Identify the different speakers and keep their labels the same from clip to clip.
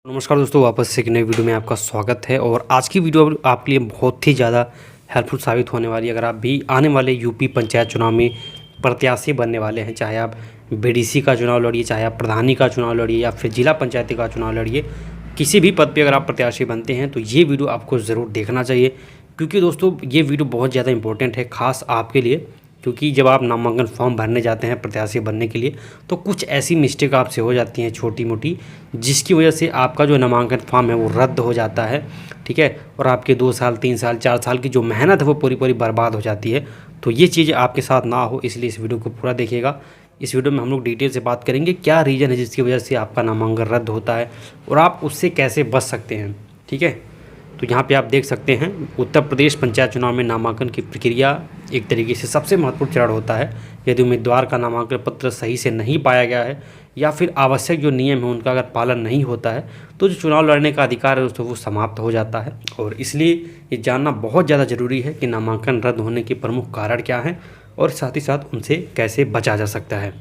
Speaker 1: नमस्कार दोस्तों, वापस से एक नई वीडियो में आपका स्वागत है। और आज की वीडियो आपके लिए बहुत ही ज़्यादा हेल्पफुल साबित होने वाली है। अगर आप भी आने वाले यूपी पंचायत चुनाव में प्रत्याशी बनने वाले हैं, चाहे आप बीडीसी का चुनाव लड़िए, चाहे आप प्रधानी का चुनाव लड़िए या फिर जिला पंचायती का चुनाव लड़िए, किसी भी पद पर अगर आप प्रत्याशी बनते हैं तो ये वीडियो आपको ज़रूर देखना चाहिए। क्योंकि दोस्तों ये वीडियो बहुत ज़्यादा इंपॉर्टेंट है, ख़ास आपके लिए। क्योंकि जब आप नामांकन फॉर्म भरने जाते हैं प्रत्याशी बनने के लिए, तो कुछ ऐसी मिस्टेक आपसे हो जाती हैं छोटी मोटी, जिसकी वजह से आपका जो नामांकन फॉर्म है वो रद्द हो जाता है। ठीक है, और आपके 2 साल 3 साल 4 साल की जो मेहनत है वो पूरी पूरी बर्बाद हो जाती है। तो ये चीज़ आपके साथ ना हो, इसलिए इस वीडियो को पूरा देखिएगा। इस वीडियो में हम लोग डिटेल से बात करेंगे क्या रीज़न है जिसकी वजह से आपका नामांकन रद्द होता है और आप उससे कैसे बच सकते हैं। ठीक है, तो यहाँ पे आप देख सकते हैं उत्तर प्रदेश पंचायत चुनाव में नामांकन की प्रक्रिया एक तरीके से सबसे महत्वपूर्ण चरण होता है। यदि उम्मीदवार का नामांकन पत्र सही से नहीं पाया गया है या फिर आवश्यक जो नियम है उनका अगर पालन नहीं होता है तो जो चुनाव लड़ने का अधिकार है दोस्तों वो समाप्त हो जाता है। और इसलिए ये जानना बहुत ज़्यादा ज़रूरी है कि नामांकन रद्द होने के प्रमुख कारण क्या हैं और साथ ही साथ उनसे कैसे बचा जा सकता है।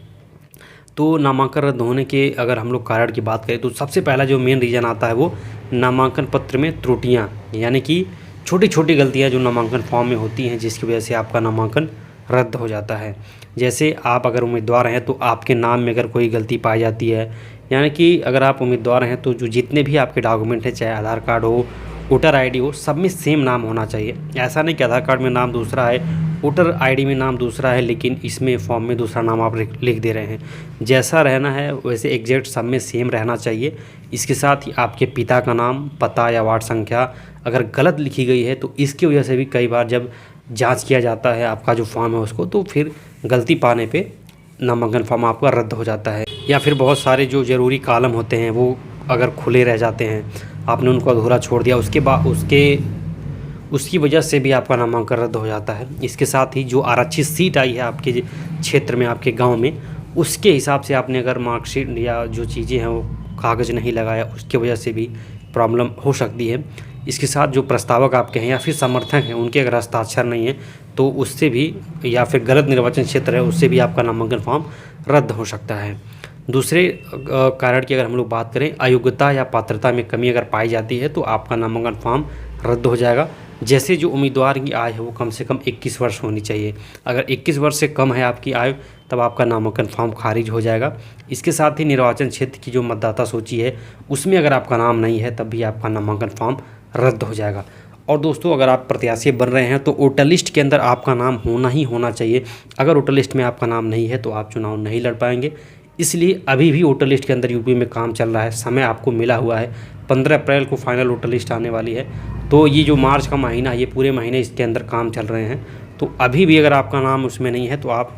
Speaker 1: तो नामांकन रद्द होने के अगर हम लोग कारण की बात करें तो सबसे पहला जो मेन रीज़न आता है वो नामांकन पत्र में त्रुटियां, यानी कि छोटी छोटी गलतियां जो नामांकन फॉर्म में होती हैं जिसकी वजह से आपका नामांकन रद्द हो जाता है। जैसे आप अगर उम्मीदवार हैं तो आपके नाम में अगर कोई गलती पाई जाती है, यानी कि अगर आप उम्मीदवार हैं तो जो जितने भी आपके डॉक्यूमेंट हैं, चाहे आधार कार्ड हो, वोटर आईडी हो, सब में सेम नाम होना चाहिए। ऐसा नहीं कि आधार कार्ड में नाम दूसरा है, वोटर आईडी में नाम दूसरा है, लेकिन इसमें फॉर्म में दूसरा नाम आप लिख दे रहे हैं। जैसा रहना है वैसे एग्जैक्ट सब में सेम रहना चाहिए। इसके साथ ही आपके पिता का नाम, पता या वार्ड संख्या अगर गलत लिखी गई है तो इसकी वजह से भी कई बार जब जांच किया जाता है आपका जो फॉर्म है उसको, तो फिर गलती पाने पे नामांकन फॉर्म आपका रद्द हो जाता है। या फिर बहुत सारे जो ज़रूरी कॉलम होते हैं वो अगर खुले रह जाते हैं, आपने उनको अधूरा छोड़ दिया, उसके बाद उसकी वजह से भी आपका नामांकन रद्द हो जाता है। इसके साथ ही जो आरक्षित सीट आई है आपके क्षेत्र में, आपके गांव में, उसके हिसाब से आपने अगर मार्कशीट या जो चीज़ें हैं वो कागज़ नहीं लगाया, उसकी वजह से भी प्रॉब्लम हो सकती है। इसके साथ जो प्रस्तावक आपके हैं या फिर समर्थक हैं उनके अगर हस्ताक्षर नहीं है तो उससे भी, या फिर गलत निर्वाचन क्षेत्र है उससे भी आपका नामांकन फॉर्म रद्द हो सकता है। दूसरे कारण की अगर हम लोग बात करें, अयोग्यता या पात्रता में कमी अगर पाई जाती है तो आपका नामांकन फॉर्म रद्द हो जाएगा। जैसे जो उम्मीदवार की आयु है वो कम से कम 21 वर्ष होनी चाहिए। अगर 21 वर्ष से कम है आपकी आयु तब आपका नामांकन फॉर्म खारिज हो जाएगा। इसके साथ ही निर्वाचन क्षेत्र की जो मतदाता सूची है उसमें अगर आपका नाम नहीं है तब भी आपका नामांकन फॉर्म रद्द हो जाएगा। और दोस्तों अगर आप प्रत्याशी बन रहे हैं तो वोटर लिस्ट के अंदर आपका नाम होना ही होना चाहिए। अगर वोटर लिस्ट में आपका नाम नहीं है तो आप चुनाव नहीं लड़ पाएंगे। इसलिए अभी भी वोटर लिस्ट के अंदर यूपी में काम चल रहा है, समय आपको मिला हुआ है। 15 अप्रैल को फाइनल वोटर लिस्ट आने वाली है, तो ये जो मार्च का महीना, ये पूरे महीने इसके अंदर काम चल रहे हैं। तो अभी भी अगर आपका नाम उसमें नहीं है तो आप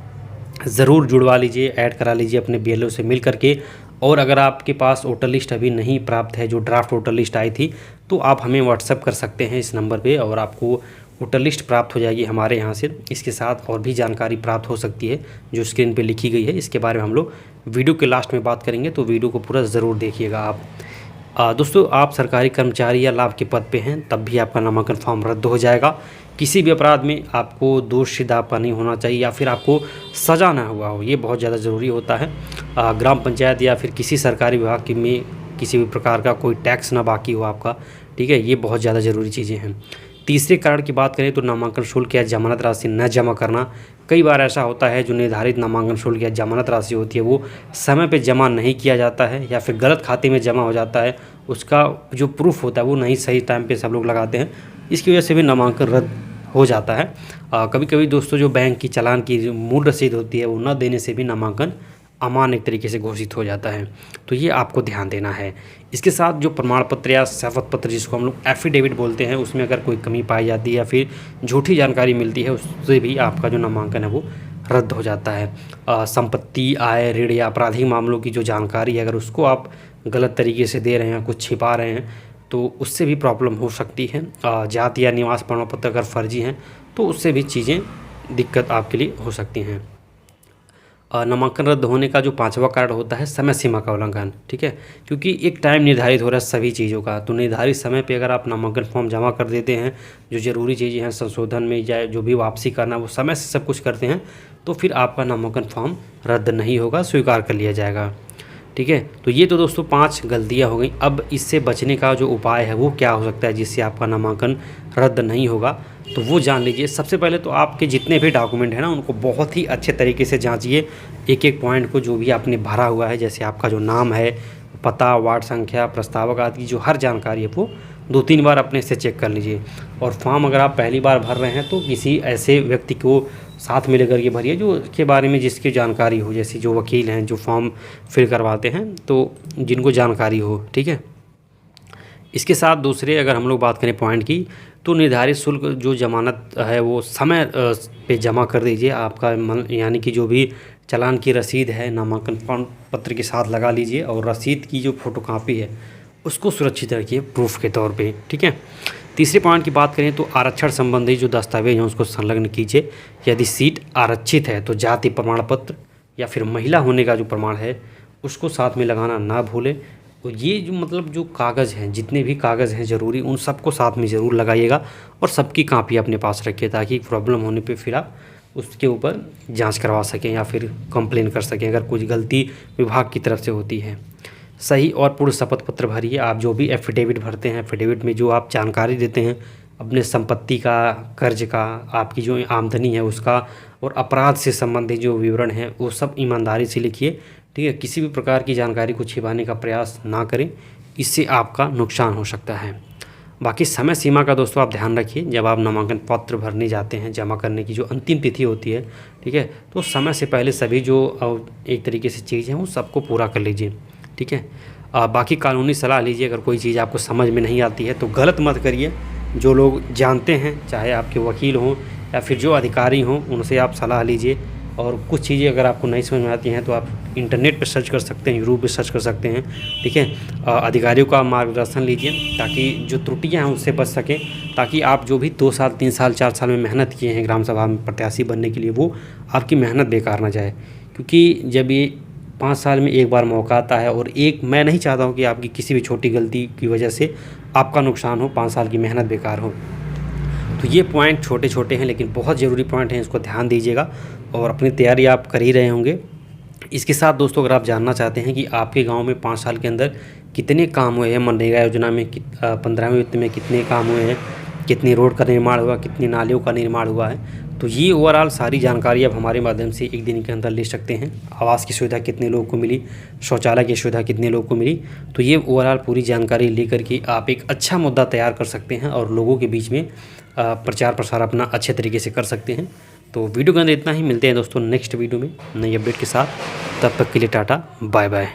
Speaker 1: ज़रूर जुड़वा लीजिए, ऐड करा लीजिए अपने बीएलओ से मिल करके। और अगर आपके पास वोटर लिस्ट अभी नहीं प्राप्त है, जो ड्राफ्ट वोटर लिस्ट आई थी, तो आप हमें व्हाट्सएप कर सकते हैं इस नंबर पे और आपको वोटर लिस्ट प्राप्त हो जाएगी हमारे यहाँ से। इसके साथ और भी जानकारी प्राप्त हो सकती है जो स्क्रीन पे लिखी गई है, इसके बारे में हम लोग वीडियो के लास्ट में बात करेंगे, तो वीडियो को पूरा ज़रूर देखिएगा आप। दोस्तों आप सरकारी कर्मचारी या लाभ के पद पे हैं तब भी आपका नामांकन फॉर्म रद्द हो जाएगा। किसी भी अपराध में आपको दोषसिद्ध आपका नहीं होना चाहिए या फिर आपको सज़ा ना हुआ हो, ये बहुत ज़्यादा ज़रूरी होता है। ग्राम पंचायत या फिर किसी सरकारी विभाग की में किसी भी प्रकार का कोई टैक्स ना बाकी हो आपका। ठीक है, ये बहुत ज़्यादा ज़रूरी चीज़ें हैं। तीसरे कारण की बात करें तो नामांकन शुल्क या जमानत राशि न जमा करना। कई बार ऐसा होता है जो निर्धारित नामांकन शुल्क या जमानत राशि होती है वो समय पे जमा नहीं किया जाता है या फिर गलत खाते में जमा हो जाता है। उसका जो प्रूफ होता है वो नहीं सही टाइम पे सब लोग लगाते हैं, इसकी वजह से भी नामांकन रद्द हो जाता है। कभी कभी दोस्तों जो बैंक की चालान की मूल रसीद होती है वो न देने से भी नामांकन अमान्य एक तरीके से घोषित हो जाता है, तो ये आपको ध्यान देना है। इसके साथ जो प्रमाण पत्र या शपथ पत्र जिसको हम लोग एफिडेविट बोलते हैं, उसमें अगर कोई कमी पाई जाती है या फिर झूठी जानकारी मिलती है उससे भी आपका जो नामांकन है वो रद्द हो जाता है। संपत्ति, आय, ऋण या आपराधिक मामलों की जो जानकारी है अगर उसको आप गलत तरीके से दे रहे हैं, कुछ छिपा रहे हैं, तो उससे भी प्रॉब्लम हो सकती है। जाति या निवास प्रमाण पत्र अगर फर्जी हैं तो उससे भी चीज़ें दिक्कत आपके लिए हो सकती हैं। नामांकन रद्द होने का जो 5वां कारण होता है समय सीमा का उल्लंघन। ठीक है, क्योंकि एक टाइम निर्धारित हो रहा है सभी चीज़ों का, तो निर्धारित समय पे अगर आप नामांकन फॉर्म जमा कर देते हैं, जो ज़रूरी चीज़ें हैं संशोधन में या जो भी वापसी करना वो समय से सब कुछ करते हैं, तो फिर आपका नामांकन फॉर्म रद्द नहीं होगा, स्वीकार कर लिया जाएगा। ठीक है। तो ये तो दोस्तों 5 गलतियाँ हो गई। अब इससे बचने का जो उपाय है वो क्या हो सकता है जिससे आपका नामांकन रद्द नहीं होगा, तो वो जान लीजिए। सबसे पहले तो आपके जितने भी डॉक्यूमेंट हैं ना उनको बहुत ही अच्छे तरीके से जांचिए, एक एक पॉइंट को जो भी आपने भरा हुआ है, जैसे आपका जो नाम है, पता, वार्ड संख्या, प्रस्तावक आदि की जो हर जानकारी है वो 2-3 बार अपने से चेक कर लीजिए। और फॉर्म अगर आप पहली बार भर रहे हैं तो किसी ऐसे व्यक्ति को साथ में लेकर के भरिए जो के बारे में जिसकी जानकारी हो, जैसे जो वकील हैं जो फॉर्म फिल करवाते हैं तो जिनको जानकारी हो, ठीक है। इसके साथ दूसरे अगर हम लोग बात करें पॉइंट की, तो निर्धारित शुल्क जो ज़मानत है वो समय पे जमा कर दीजिए। आपका यानी कि जो भी चालान की रसीद है नामांकन पत्र के साथ लगा लीजिए, और रसीद की जो फ़ोटोकॉपी है उसको सुरक्षित रखिए प्रूफ के तौर पे, ठीक है। तीसरे पॉइंट की बात करें तो आरक्षण संबंधी जो दस्तावेज हैं उसको संलग्न कीजिए। यदि सीट आरक्षित है तो जाति प्रमाण पत्र या फिर महिला होने का जो प्रमाण है उसको साथ में लगाना ना भूलें। तो ये जो मतलब जो कागज़ हैं, जितने भी कागज़ हैं ज़रूरी, उन सबको साथ में ज़रूर लगाइएगा और सबकी कापी अपने पास रखिए, ताकि प्रॉब्लम होने पे फिर आप उसके ऊपर जांच करवा सकें या फिर कंप्लेन कर सकें अगर कुछ गलती विभाग की तरफ से होती है। सही और पूर्ण शपथ पत्र भरिए। आप जो भी एफिडेविट भरते हैं, एफिडेविट में जो आप जानकारी देते हैं अपने संपत्ति का, कर्ज का, आपकी जो आमदनी है उसका, और अपराध से संबंधित जो विवरण है वो सब ईमानदारी से लिखिए, ठीक है। किसी भी प्रकार की जानकारी को छिपाने का प्रयास ना करें, इससे आपका नुकसान हो सकता है। बाकी समय सीमा का दोस्तों आप ध्यान रखिए। जब आप नामांकन पत्र भरने जाते हैं, जमा करने की जो अंतिम तिथि होती है, ठीक है, तो समय से पहले सभी जो एक तरीके से चीज़ हैं वो सबको पूरा कर लीजिए, ठीक है। बाकी कानूनी सलाह लीजिए। अगर कोई चीज़ आपको समझ में नहीं आती है तो गलत मत करिए। जो लोग जानते हैं, चाहे आपके वकील हों या फिर जो अधिकारी हों, उनसे आप सलाह लीजिए। और कुछ चीज़ें अगर आपको नहीं समझ में आती हैं तो आप इंटरनेट पर सर्च कर सकते हैं, यूट्यूब पर सर्च कर सकते हैं, ठीक है। अधिकारियों का मार्गदर्शन लीजिए ताकि जो त्रुटियां हैं उससे बच सकें, ताकि आप जो भी 2 साल 3 साल 4 साल में मेहनत किए हैं ग्राम सभा में प्रत्याशी बनने के लिए, वो आपकी मेहनत बेकार ना जाए। क्योंकि जब ये 5 साल में एक बार मौका आता है, और मैं नहीं चाहता हूँ कि आपकी किसी भी छोटी गलती की वजह से आपका नुकसान हो, 5 साल की मेहनत बेकार हो। तो ये पॉइंट छोटे छोटे हैं लेकिन बहुत ज़रूरी पॉइंट हैं, इसको ध्यान दीजिएगा। और अपनी तैयारी आप कर ही रहे होंगे। इसके साथ दोस्तों अगर आप जानना चाहते हैं कि आपके गांव में 5 साल के अंदर कितने काम हुए हैं, मनरेगा योजना में 15वें वित्त में कितने काम हुए हैं, कितनी रोड का निर्माण हुआ, कितनी नालियों का निर्माण हुआ है, तो ये ओवरऑल सारी जानकारी आप हमारे माध्यम से एक दिन के अंदर ले सकते हैं। आवास की सुविधा कितने लोगों को मिली, शौचालय की सुविधा कितने लोगों को मिली, तो ये ओवरऑल पूरी जानकारी लेकर के आप एक अच्छा मुद्दा तैयार कर सकते हैं और लोगों के बीच में प्रचार प्रसार अपना अच्छे तरीके से कर सकते हैं। तो वीडियो के अंदर इतना ही। मिलते हैं दोस्तों नेक्स्ट वीडियो में नई अपडेट के साथ। तब तक के लिए टाटा बाय बाय।